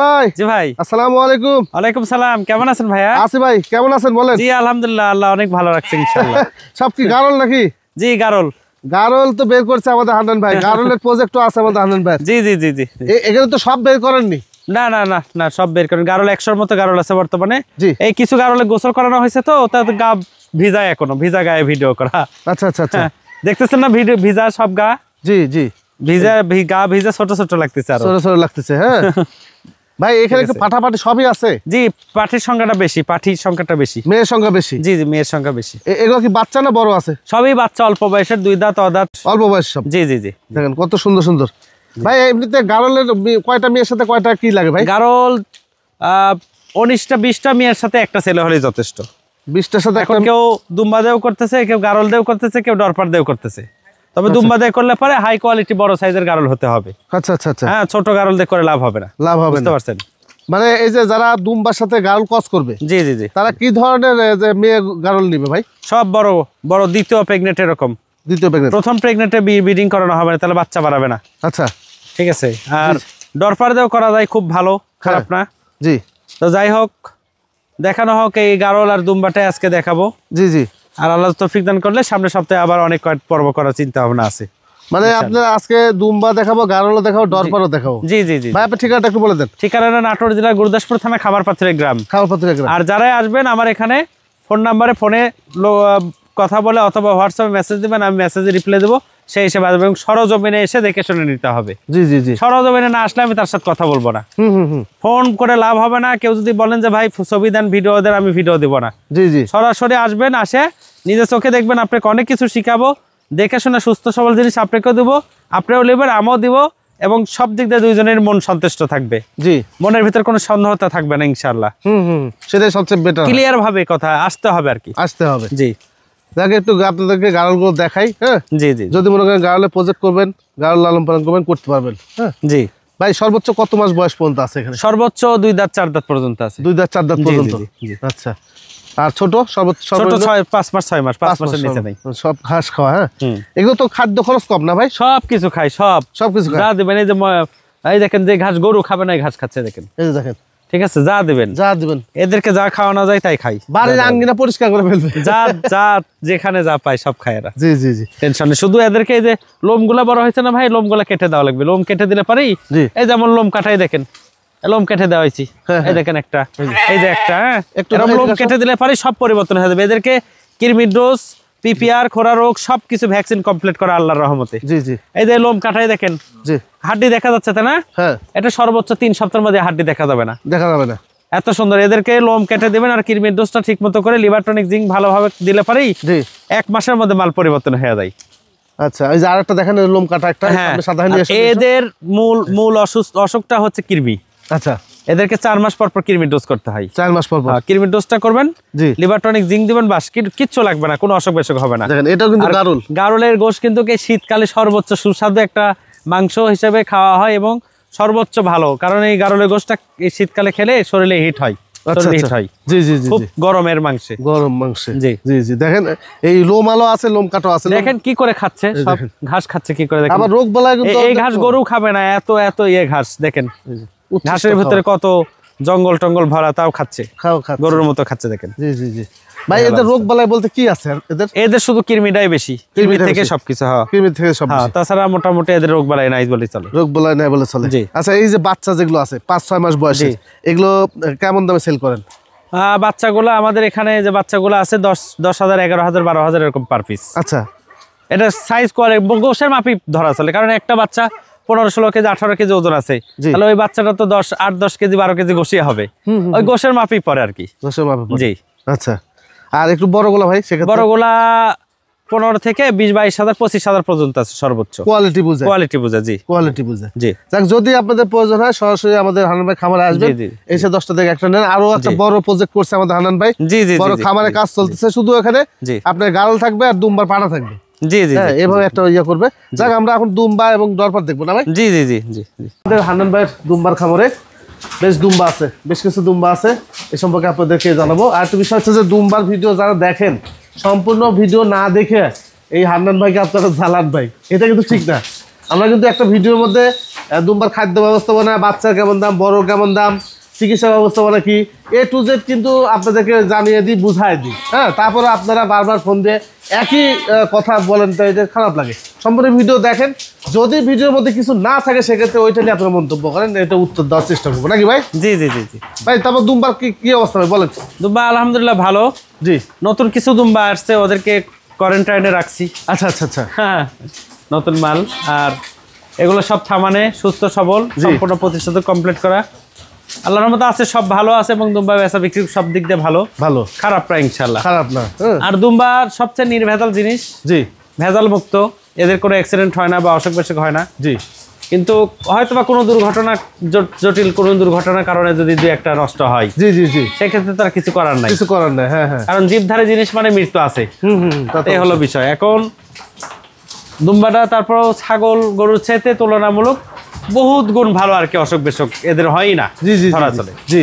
ভাই জি ভাই আসসালামু আলাইকুম। ওয়ালাইকুম সালাম, কেমন আছেন ভাইয়া? আছি ভাই, কেমন আছেন বলেন? জি আলহামদুলিল্লাহ, আল্লাহ অনেক ভালো রাখছে ইনশাআল্লাহ। সব কি গারল নাকি? জি গারল। গারল তো বের করছে আমাদের হান্নান ভাই, গারলের প্রজেক্টও আছে আমাদের হান্নান ভাই। জি জি জি জি এখানে তো সব বের করেননি? না না না না, সব বের করেন। গারল 100-র মতো গারল আছে বর্তমানে। জি। এই কিছু গারলে গোসল করানো হয়েছে তো ওটা গা ভিজা, এখনো ভিজা গায়ে ভিডিও করা। আচ্ছা আচ্ছা আচ্ছা, দেখতেছেন না ভিডিও ভিজা সব গা? জি জি, ভিজা গা ভিজা ছোট ছোট লাগতেছে, আর ছোট ছোট লাগতেছে। হ্যাঁ ভাই এখানে একটু পাঠাপাঠি সবই আছে? জি, পাঠির সংখ্যাটা বেশি, পাঠির সংখ্যাটা বেশি, মেয়ের সংখ্যা বেশি? জি জি, মেয়ের সংখ্যা বেশি। এগুলো কি বাচ্চা না বড় আছে? সবই বাচ্চা, অল্প বয়সের, 2 দাঁত অদাঁত, অল্প বয়স সব? জি জি জি। দেখেন কত সুন্দর সুন্দর। ভাই এমনিতে গারলের কয়টা মেয়ের সাথে কয়টা কি লাগে ভাই? গারল 19টা 20টা মেয়ের সাথে একটা ছেলে হলেই যথেষ্ট। 20টার সাথে এখন কেউ দুম্বা দেও করতেছে, কেউ গারল দেও করতেছে, কেউ ডরপার দেও করতেছে। তবে দুম্বা দিয়ে করলে পরে হাই কোয়ালিটি বড় সাইজের গারল হতে হবে। আচ্ছা আচ্ছা আচ্ছা। হ্যাঁ, ছোট গারল দিয়ে করে লাভ হবে না। লাভ হবে না, বুঝতে পারছেন? মানে এই যে যারা দুম্বার সাথে গারল ক্রস করবে, জি জি জি, তারা কি ধরনের যে মেয়ে গারল নিবে ভাই? সব বড় বড়, দ্বিতীয় প্রেগনেন্ট এরকম। দ্বিতীয় প্রেগনেন্ট? প্রথম প্রেগনেন্টে ব্রিডিং করানো হবে না, তাহলে বাচ্চা বাড়াবে না। আচ্ছা ঠিক আছে। আর ডরপার দেও করা যায়, খুব ভালো, খারাপ না। জি। তো যাই হোক, দেখানো হোক এই গারল আর দুম্বাটাই আজকে দেখাবো। জি জি। আর আল্লাহ তৌফিক দান করলে সামনের সপ্তাহে আবার অনেক কয়েক পর্ব করার চিন্তা ভাবনা আছে। মানে আপনার আজকে দুম্বা দেখাবো, গারলও দেখাবো, ডরপারও দেখাবো। জি জি জি। ভাই আপনার ঠিকানাটা একটু বলে দেন। ঠিকানা নাটোর জেলা গুরুদাসপুর থানা খামারপাথরের গ্রাম। খামারপাথরের গ্রাম। আর যারাই আসবেন আমার এখানে ফোন নাম্বারে ফোনে কথা বলে অথবা হোয়াটসঅ্যাপে মেসেজ দিবেন, আমি মেসেজে রিপ্লাই দেবো, সেই হিসেবে আসবে। এবং সরজমিনে এসে দেখে শুনে নিতে হবে। জি জি জি। সরজমিনে না আসলে আমি তার সাথে কথা বলবো না। ফোন করে লাভ হবে না। কেউ যদি বলেন যে ভাই ছবি দেন, ভিডিও দেন, আমি ভিডিও দেবো না। জি জি। সরাসরি আসবেন, আসে নিজের চোখে দেখবেন, আপনাকে অনেক কিছু শিখাবো, দেখে শুনে সুস্থ সবল জিনিস আপনাকেও দেবো, আপনিও নেবেন, আমিও দিব, এবং সব দিক দিয়ে দুইজনের মন সন্তুষ্ট থাকবে। জি। মনের ভিতর কোনো সন্দেহতা থাকবে না ইনশাআল্লাহ। সেটাই সবচেয়ে বেটার। ক্লিয়ার ভাবে কথা আসতে হবে আর কি। আসতে হবে। জি। দেখে একটু আপনাদেরকে গারলগুলো দেখাই। হ্যাঁ জি জি। যদি মনে করেন গারলে প্রজেক্ট করবেন, গারল লালন পালন করবেন, করতে পারবেন। হ্যাঁ জি। ভাই সর্বোচ্চ কত মাস বয়স পর্যন্ত আছে এখানে? সর্বোচ্চ 2 দাঁত 4 দাঁত পর্যন্ত আছে। 2 দাঁত 4 দাঁত পর্যন্ত? জি। আচ্ছা। আর ছোট সর্বোচ্চ? ছোট 5 মাস 6 মাস, 5 মাসের নিচে নাই। সব ঘাস খাওয়া? হ্যাঁ। এগুলো তো খাদ্য খরচ কম না ভাই? সব কিছু খাই, সব কিছু যা দিবেন। এই যে এই দেখেন, যে ঘাস গরু খাবে না, এই ঘাস খাচ্ছে দেখেন। এই যে দেখেন। ঠিক আছে, যা দিবেন, যা দিবেন, এদেরকে যা খাওয়ানো যায় তাই খাই। বাড়ির আঙ্গিনা পরিষ্কার করে ফেলবে। যা যা যেখানে যা পায় সব খায় এরা। জি জি জি। টেনশন নেই। শুধু এদেরকে এই যে লোমগুলা বড় হয়েছে না ভাই, লোমগুলা কেটে দেওয়া লাগবে। লোম কেটে দিলে পারি। এই যেমন লোম কাটাই দেখেন, লোম কেটে দেওয়া হয়েছি, এই দেখেন একটা, এই যে একটা, একটু লোম কেটে দিলে পারি, সব পরিবর্তন হয়ে যাবে। এদেরকে কৃমির ডোজ, পিপিআর, খোরা রোগ সবকিছু ভ্যাকসিন কমপ্লিট করা আল্লাহর রহমতে। জি জি। এই যে লোম কাটাই দেখেন, জি, হাড্ডি দেখা যাচ্ছে তাই না? হ্যাঁ। এটা সর্বোচ্চ 3 সপ্তাহের মধ্যে হাড্ডি দেখা যাবে না, দেখা যাবে না। এত সুন্দর। এদেরকে লোম কেটে দিবেন, আর কৃমির ডোজটা ঠিক মতো করে লিভার টনিক জিঙ্ক ভালোভাবে দিলে পারি, 1 মাসের মধ্যে মাল পরিবর্তন হয়ে যায়। আচ্ছা, এই যে আরেকটা দেখেন লোম কাটা একটা, আপনি সাদা নিয়ে আসেন। এদের মূল অসুখটা হচ্ছে কৃমি। আচ্ছা। এদেরকে 4 মাস পর পর কৃমির ডোজ করতে হয়। 4 মাস পর পর কৃমির ডোজটা করবেন, লিভার টনিক জিঙ্ক দিবেন, বাস কিচ্ছু লাগবে না, কোনো অসুখ বিসুখ হবে না। দেখেন এটাও কিন্তু গারল। গারলের গোশ কিন্তু শীতকালে সর্বোচ্চ সুস্বাদু একটা মাংস হিসেবে খাওয়া হয়, এবং সর্বোচ্চ ভালো, কারণ এই গারলের গোশটা এই শীতকালে খেলে শরীরে হিট হয়। গরমের মাংসে, গরম মাংসে। জি জি জি। দেখেন এই লোম আলো আছে, লোম কাটো আছে, দেখেন কি করে খাচ্ছে, সব ঘাস খাচ্ছে কি করে। দেখেন আবার রোগ বালাই কিন্তু এই ঘাস গরু খাবে না, এত এত ঘাস দেখেন। ঘাসের ভিতরে কত জঙ্গল টঙ্গল ভরা, তাও খাচ্ছে, গরুর মতো খাচ্ছে দেখেন। জি জি জি। ভাই এদের রোগ বালাই বলতে কি আছে? এদের শুধু কৃমিটাই বেশি, কৃমি থেকে সবকিছু। হ্যাঁ, কৃমি থেকে সব। হ্যাঁ, তাছাড়া মোটামুটি এদের রোগ বালাই নাই বলে চলে। রোগ বালাই নাই বলে চলে। আচ্ছা, এই যে বাচ্চা যেগুলো আছে 5-6 মাস বয়সে, এগুলো কেমন দামে সেল করেন? বাচ্চাগুলো আমাদের এখানে যে বাচ্চাগুলো আছে 10,000, 11,000, 12,000 এরকম পার পিস। আচ্ছা। এটা সাইজ কোয়ালিটি গোশের মাপি ধরা চলে, কারণ একটা বাচ্চা 15-16 কেজি 18 কেজি ওজন আছে, তাহলে ওই বাচ্চাটা তো 8-10 কেজি 12 কেজি গোশি হবে, ওই গোশের মাপি পরে আর কি। গোশের মাপি। জি। আচ্ছা। আর একটু বড়গুলা ভাই? বড়গুলা 15 থেকে 20-22,000, 25,000 পর্যন্ত আছে সর্বোচ্চ। কোয়ালিটি বুঝে? কোয়ালিটি বুঝে, জি। কোয়ালিটি বুঝে, জি। যাক, যদি আপনাদের প্রয়োজন হয় সরাসরি আমাদের হান্নান ভাই খামারে আসবেন, এসে 10টা থেকে একটা নেন। আরো একটা বড় প্রজেক্ট করছে আমাদের হান্নান ভাই। জি জি। বড় খামারে কাজ চলতেছে, শুধু এখানে আপনার গারল থাকবে আর দুম্বার পাড়া থাকবে। জি জি। এভাবে একটা ইয়ে করবে। যাক, আমরা এখন দুম্বা এবং দরপার দেখবো না ভাই? জি জি জি জি। আমাদের হান্নান ভাইয়ের দুম্বার খামারে বেশ দুম্বা আছে, বেশ কিছু দুম্বা আছে, এ সম্পর্কে আপনাদেরকে জানাবো। আর একটা বিষয় হচ্ছে যে দুম্বার ভিডিও যারা দেখেন, সম্পূর্ণ ভিডিও না দেখে এই হান্নান ভাইকে আপনারা জ্বালান ভাই, এটা কিন্তু ঠিক না। আমরা কিন্তু একটা ভিডিওর মধ্যে দুম্বার খাদ্য ব্যবস্থাপনা, বাচ্চার কেমন দাম, বড় কেমন দাম, চিকিৎসা ব্যবস্থাপনা কি, A to Z কিন্তু আপনাদেরকে জানিয়ে দিই, বুঝাই দিই। হ্যাঁ, তারপরে আপনারা বারবার ফোন দিয়ে একই কথা বলেন, তো এটা খারাপ লাগে। সম্পূর্ণ ভিডিও দেখেন, যদি ভিডিওর মধ্যে কিছু না থাকে সেক্ষেত্রে ওইটা নিয়ে আপনারা মন্তব্য করেন, এটা উত্তর দেওয়ার চেষ্টা করবো নাকি ভাই? জি জি জি জি ভাই, তারপর দুম্বার কি অবস্থা ভাই বলেন? দুম্বা আলহামদুলিল্লাহ ভালো। জি, নতুন কিছু দুম্বা আসছে, ওদেরকে কোয়ারেন্টাইনে রাখছি। আচ্ছা আচ্ছা আচ্ছা, হ্যাঁ, নতুন মাল। আর এগুলো সব থামানে সুস্থ সবল, সম্পূর্ণ প্রতিষেধক কমপ্লিট করা, আল্লাহর রহমতে আছে, সব ভালো আছে। এবং দুম্বা বেচা বিক্রি সব দিক দিয়ে ভালো, খারাপ না ইনশাআল্লাহ, খারাপ না। আর দুম্বার সবচেয়ে নির্ভেজাল জিনিস, জি, ভেজাল মুক্ত, এদের কোনো অ্যাক্সিডেন্ট হয় না বা অসুখ বিসুখ হয় না। জি, কিন্তু হয়তো বা কোনো দুর্ঘটনা, জটিল কোনো দুর্ঘটনার কারণে যদি দুই একটা নষ্ট হয়, জি জি জি, সেক্ষেত্রে তার কিছু করার নাই, হ্যাঁ হ্যাঁ, কারণ জীবধারী জিনিস মানে মৃত্যু আছে। এই হলো বিষয়। এখন দুম্বাটা তারপর ছাগল গরুর চাইতে তুলনামূলক বহুত গুণ ভালো আর কি, অসুখ বিসুখ এদের হয় না। জি জি, ধরা চলে। জি,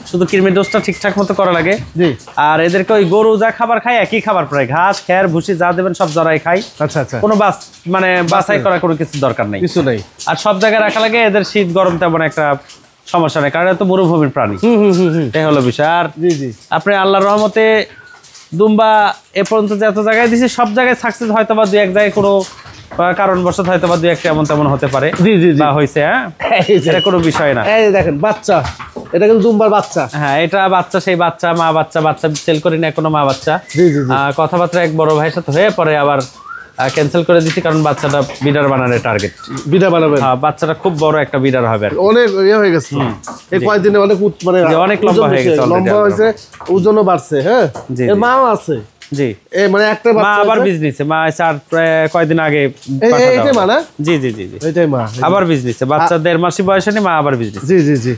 শুধু কৃমির ডোজটা ঠিকঠাক মতো করা লাগে। জি, আর এদেরকে ওই গরু যা খাবার খায় একই খাবার, প্রায় ঘাস খের ভুসি যা দেবেন সব জরাই খায়। আচ্ছা আচ্ছা, কোনো মানে বাছাই করার কোনো কিছু দরকার নেই, কিছু নেই। আর সব জায়গায় রাখা লাগে, এদের শীত গরম তেমন একটা সমস্যা নেই, কারণ এত মরুভূমির প্রাণী। এই হলো বিষয়। আর জি জি, আপনি আল্লাহর রহমতে দুম্বা এ পর্যন্ত যত জায়গায় দিছি সব জায়গায় সাকসেস, হয়তো বা দুই এক জায়গায় কোনো কারণবশত হয়তো বা দুই একটা এমন তেমন হতে পারে। জি জি, বা হয়েছে। হ্যাঁ, এটা কোনো বিষয় না। এই দেখেন বাচ্চা, এটা কিন্তু দুম্বার বাচ্চা। হ্যাঁ, এটা বাচ্চা, সেই বাচ্চা, মা বাচ্চা, বাচ্চা সেল করি না কোনো, মা বাচ্চা। জি জি, কথাবার্তা এক বড় ভাইয়ের সাথে হয়ে পরে আবার ক্যান্সেল করে দিচ্ছি, কারণ বাচ্চাটা বিডার বানানোর টার্গেট। বিডার বানাবেন? হ্যাঁ, বাচ্চাটা খুব বড় একটা বিডার হবে, অনেক ইয়ে হয়ে গেছে এই কয়েকদিনে, অনেক মানে অনেক লম্বা হয়ে গেছে, লম্বা হয়েছে, ওজনও বাড়ছে। হ্যাঁ, এর মাও আছে। জি, মানে একটা বাচ্চা আবার বিজনেসে, মা কয়েকদিন আগে এইটাই মা না? জি জি জি জি, এইটাই মা, আবার বিজনেসে, বাচ্চা 1.5 মাসই বয়সে নি, মা আবার বিজনেস। জি জি জি,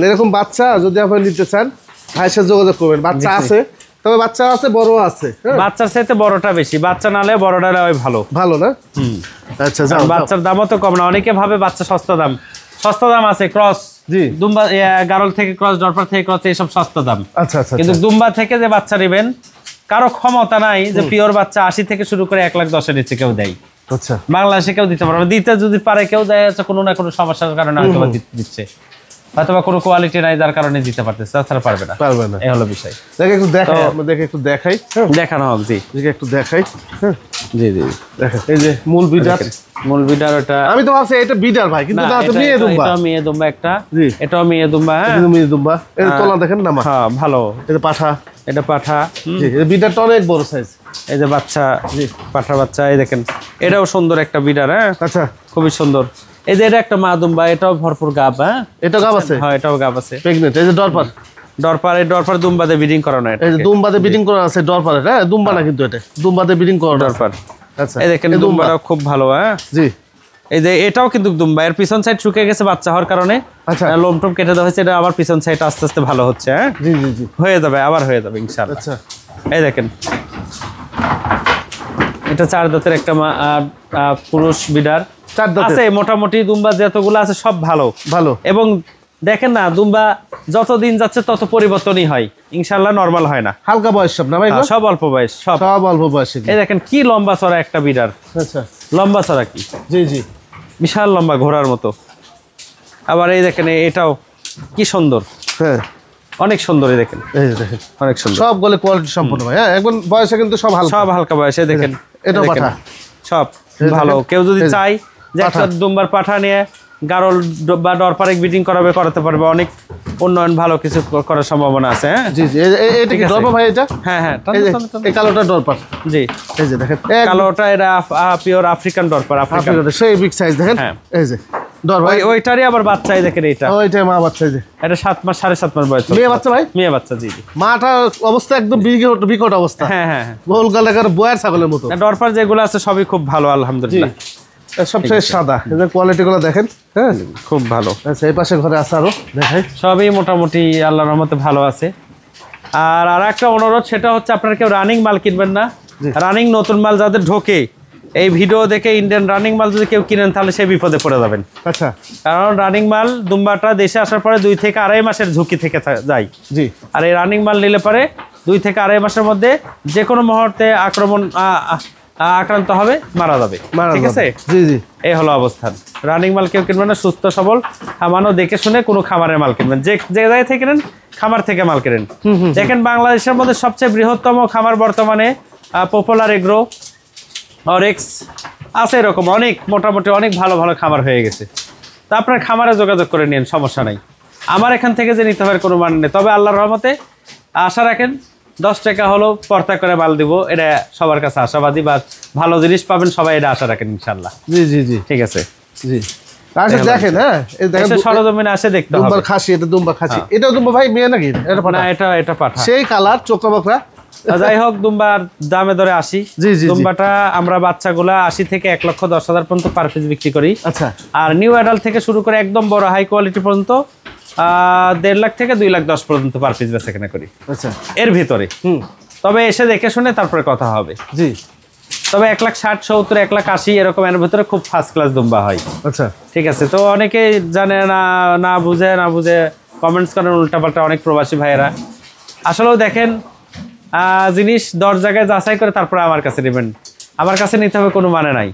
এরকম বাচ্চা যদি আপনি নিতে চান ভাইয়ের সাথে যোগাযোগ করবেন। বাচ্চা আছে, তবে বাচ্চা আছে, বড় আছে। বাচ্চার চাইতে বড়টা বেশি, বাচ্চা নালে বড়টা ভালো। ভালো না? আচ্ছা, বাচ্চার দামও তো কম না। অনেকে ভাবে বাচ্চা সস্তা দাম, সস্তা দাম আছে। ক্রস, জি, দুম্বা গারল থেকে ক্রস, ডরপার থেকে ক্রস, এইসব সস্তা দাম। আচ্ছা আচ্ছা, কিন্তু দুম্বা থেকে যে বাচ্চা নেবেন, কারো ক্ষমতা নাই যে পিওর বাচ্চা 80 থেকে শুরু করে 1,10,000 নিচে কেউ দেয়। আচ্ছা, বাংলাদেশে কেউ দিতে পারবে, দিতে যদি পারে কেউ দেয়, কোনো না কোনো সমস্যার কারণে হয়তো দিচ্ছে, হয়তো বা কোনো কোয়ালিটি নাই যার কারণে দিতে পারতেছে, তাছাড়া পারবে না। এই হলো বিষয়। দেখে একটু দেখাই, আপনাদেরকে একটু দেখাই, দেখানো হোক। জি, একটু দেখাই। জি জি, দেখেন এই যে মূল বিডার, মূল বিডার। ওটা আমি তো ভাবছি এটা বিডার ভাই, কিন্তু না, এটা মেয়ে দুম্বা। এটা মেয়ে দুম্বা একটা। জি, এটাও মেয়ে দুম্বা। হ্যাঁ, এটা মেয়ে দুম্বা। এর তলা দেখেন না? হ্যাঁ, ভালো। এটা পাঠা, এটা পাঠা। জি, এই বিডারটা অনেক বড় সাইজ। এই যে বাচ্চা, জি, পাঠার বাচ্চা, এই দেখেন, এটাও সুন্দর একটা বিডার। হ্যাঁ, আচ্ছা, খুবই সুন্দর। এই যে এটা একটা মা দুম্বা, এটাও ভরপুর গাব। হ্যাঁ, এটাও গাব আছে। হ্যাঁ, এটাও গাব আছে, প্রেগন্যান্ট। এই যে ডরপার, এই ডরপার দুম্বাতে ব্রিডিং করানো। এই যে দুম্বাতে ব্রিডিং করানো আছে ডরপার। হ্যাঁ, দুম্বা না কিন্তু, এটা দুম্বাতে ব্রিডিং করানো ডরপার। আচ্ছা, এই দেখেন দুম্বাটাও খুব ভালো। হ্যাঁ, জি, এই যে এটাও কিন্তু দুম্বা, এর পিছন সাইড শুকিয়ে গেছে বাচ্চা হওয়ার কারণে। আচ্ছা, লোম টোম কেটে দেওয়া হয়েছে, এটা আবার পিছন সাইড আস্তে আস্তে ভালো হচ্ছে। হ্যাঁ, জি জি জি, হয়ে যাবে, আবার হয়ে যাবে ইনশাআল্লাহ। আচ্ছা, এই দেখেন, এটা 4 দাঁতের একটা পুরুষ বিডার আছে। মোটামুটি দুম্বা যতগুলো আছে সব ভালো ভালো। এবং দেখেন না, দুম্বা যতদিন যাচ্ছে তত পরিবর্তনই হয়, ইনশাআল্লাহ নরমাল হয় না। হালকা বয়স সব না ভাই? সব অল্প বয়স, সব অল্প বয়স। এই দেখেন কি লম্বা চড়া একটা বিডার। আচ্ছা, লম্বা চড়া কি? জি জি, বিশাল লম্বা, ঘোড়ার মতো। আবার এই দেখেন, এটাও কি সুন্দর। হ্যাঁ, অনেক সুন্দর। এই দেখেন, এই দেখেন, অনেক সুন্দর, সব গলে কোয়ালিটি সম্পূর্ণ ভাই। হ্যাঁ, একদম বয়সে কিন্তু সব হালকা বয়সে। দেখেন, এটাও পাঠা, সব ভালো। কেউ যদি চাই যে একটা দুম্বার পাঠা নিয়ে গারল বা ডরপারে ব্রিডিং করাতে পারবে, অনেক উন্নয়ন, ভালো কিছু করার সম্ভাবনা আছে। হ্যাঁ, জি জি, এটা কি ডরপার ভাই? এটা হ্যাঁ হ্যাঁ, এই কালোটা ডরপার। জি, এই যে দেখেন, কালোটা এটা পিওর আফ্রিকান ডরপার, আফ্রিকান, সেই বিগ সাইজ। দেখেন, এই যে ডরপার, ওইটারই আবার বাচ্চা। এই দেখেন, এটা ওইটাই মা বাচ্চা। এই যে এটা 7 মাস, 7.5 মাস বয়স, মেয়ে বাচ্চা ভাই, মেয়ে বাচ্চা। জি জি, মাটার অবস্থা একদম বিকট অবস্থা। হ্যাঁ হ্যাঁ, গোল গালাকার বয়ার ছাগলের মতো। ডরপার যেগুলো আছে সবই খুব ভালো আলহামদুলিল্লাহ, সবচেয়ে সাদা। এদের কোয়ালিটি গুলো দেখেন। হ্যাঁ, খুব ভালো। আচ্ছা, এই পাশে ঘরে আছে আরো, দেখাই। সবই মোটামুটি আল্লাহর রহমতে ভালো আছে। আর একটা অনুরোধ, সেটা হচ্ছে আপনারা কেউ রানিং মাল কিনবেন না। রানিং নতুন মাল যাদের ঢোকে, এই ভিডিও দেখে ইন্ডিয়ান রানিং মাল যদি কেউ কিনেন তাহলে সে বিপদে পড়ে যাবেন। আচ্ছা, কারণ রানিং মাল দুম্বাটা দেশে আসার পরে 2 থেকে 2.5 মাসের ঝুঁকি থেকে যায়। জি, আর এই রানিং মাল নিলে পরে 2 থেকে 2.5 মাসের মধ্যে যে কোনো মুহূর্তে আক্রমণ আক্রান্ত হবে, মারা যাবে। ঠিক আছে, জি জি, এই হলো অবস্থান। রানিং মাল কেউ কিনবেন না, সুস্থ সবল খামানো দেখে শুনে কোনো খামারের মাল কিনবেন, যে জায়গায় থেকে কিনেন খামার থেকে মাল কিনেন। দেখেন বাংলাদেশের মধ্যে সবচেয়ে বৃহত্তম খামার বর্তমানে পপুলার এগ্রো, অরেক্স আছে, এরকম অনেক মোটামুটি অনেক ভালো ভালো খামার হয়ে গেছে। তো আপনার খামারে যোগাযোগ করে নিন, সমস্যা নাই। আমার এখান থেকে যে নিতে হবে কোনো মানে নেই, তবে আল্লাহর রহমতে আশা রাখেন 10 টাকা হলো পর্তা করে মাল দিব, এটা সবার কাছে আশাবাদী, বা ভালো জিনিস পাবেন সবাই, এটা আশা রাখেন ইনশাল্লাহ। জি জি জি, ঠিক আছে, জি। দেখেন, হ্যাঁ, সরজমিনে আসে দেখতে হবে। দুম্বার খাসি, এটা দুম্বা খাসি, এটা দুম্বা ভাই মেয়ে নাকি? না, এটা পাঠা, সেই কালার, চোখা বকরা। যাই হোক, দুম্বার দামে ধরে 80। দুম্বাটা আমরা বাচ্চাগুলা 80 থেকে 1,10,000 পর্যন্ত পার পিস বিক্রি করি। আচ্ছা। আর নিউ অ্যাডাল্ট থেকে শুরু করে একদম বড় হাই কোয়ালিটি পর্যন্ত 1.5 লাখ থেকে 2,10,000 পর্যন্ত পার পিস বেচাকেনা করি। আচ্ছা, এর ভিতরে। তবে এসে দেখে শুনে তারপরে কথা হবে। জি। তবে 1,60,000, 70,000, 1,80,000 এরকম এর ভিতরে খুব ফার্স্ট ক্লাস দুম্বা হয়। আচ্ছা, ঠিক আছে। তো অনেকেই জানে না, না বুঝে কমেন্টস করেন উল্টাপাল্টা, অনেক প্রবাসী ভাইয়েরা। আসলেও দেখেন, জিনিস 10 জায়গায় যাচাই করে তারপরে আমার কাছে নেবেন। আমার কাছে নিতে হবে কোনো মানে নাই।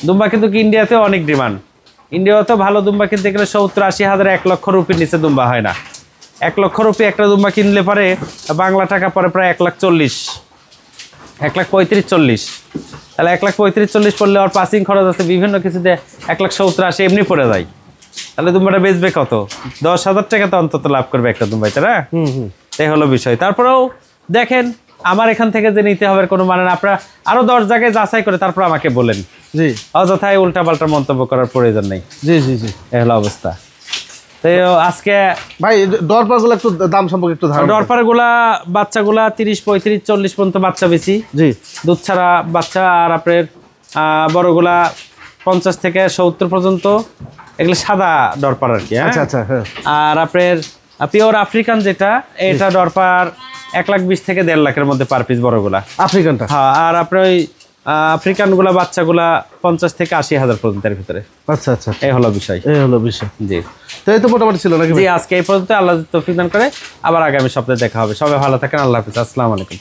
দুম্বা কিন্তু ইন্ডিয়াতেও অনেক ডিমান্ড। ইন্ডিয়াতেও ভালো দুম্বা কিনতে গেলে 70-80 হাজার, 1 লক্ষ রুপির নিচে দুম্বা হয় না। 1 লক্ষ রুপি একটা দুম্বা কিনলে পরে বাংলা টাকা পরে প্রায় 1,40,000, 1,35,000-1,40,000। তাহলে 1,35,000-1,40,000 পড়লে আর পাসিং খরচ আছে, বিভিন্ন কিছুতে 1,70,000-1,80,000 এমনি পড়ে যায়। তাহলে দুম্বাটা বেচবে কত? 10,000 টাকা তো অন্তত লাভ করবে একটা দুম্বাই, তাই না? এই হলো বিষয়। তারপরেও দেখেন, আমার এখান থেকে যে নিতে হবে কোনো মানে না, আপনারা আরো 10 জায়গায় যাচাই করে তারপর আমাকে বলেন। জি, অযথায় উল্টাপাল্টা মন্তব্য করার প্রয়োজন নেই। জি জি জি, এই হলো অবস্থা। তো আজকে ভাই ডরপারগুলো একটু দাম সম্পর্কে একটু ধারণা। ডরপারগুলা বাচ্চাগুলা 30, 35, 40 পর্যন্ত বাচ্চা বেশি। জি, দুধ ছাড়া বাচ্চা। আর আপনার বড়গুলা 50 থেকে 70 পর্যন্ত, এগুলো সাদা ডরপার আর কি। আচ্ছা আচ্ছা। আর আপনার পিওর আফ্রিকান যেটা, এটা ডরপার 1,20,000 থেকে 1.5 লাখের মধ্যে পার পিস বড়গুলা আফ্রিকানটা। হ্যাঁ, আর আপনার ওই আফ্রিকান গুলা বাচ্চাগুলা 50 থেকে 80 হাজার পর্যন্ত এর ভিতরে। আচ্ছা আচ্ছা, এই হলো বিষয়। জি, তো এই তো মোটামুটি ছিল নাকি? জি, আজকে এই পর্যন্ত। আল্লাহ তৌফিক দান করে আবার আগামী সপ্তাহে দেখা হবে। সবাই ভালো থাকেন, আল্লাহ হাফেজ, আসসালামু আলাইকুম।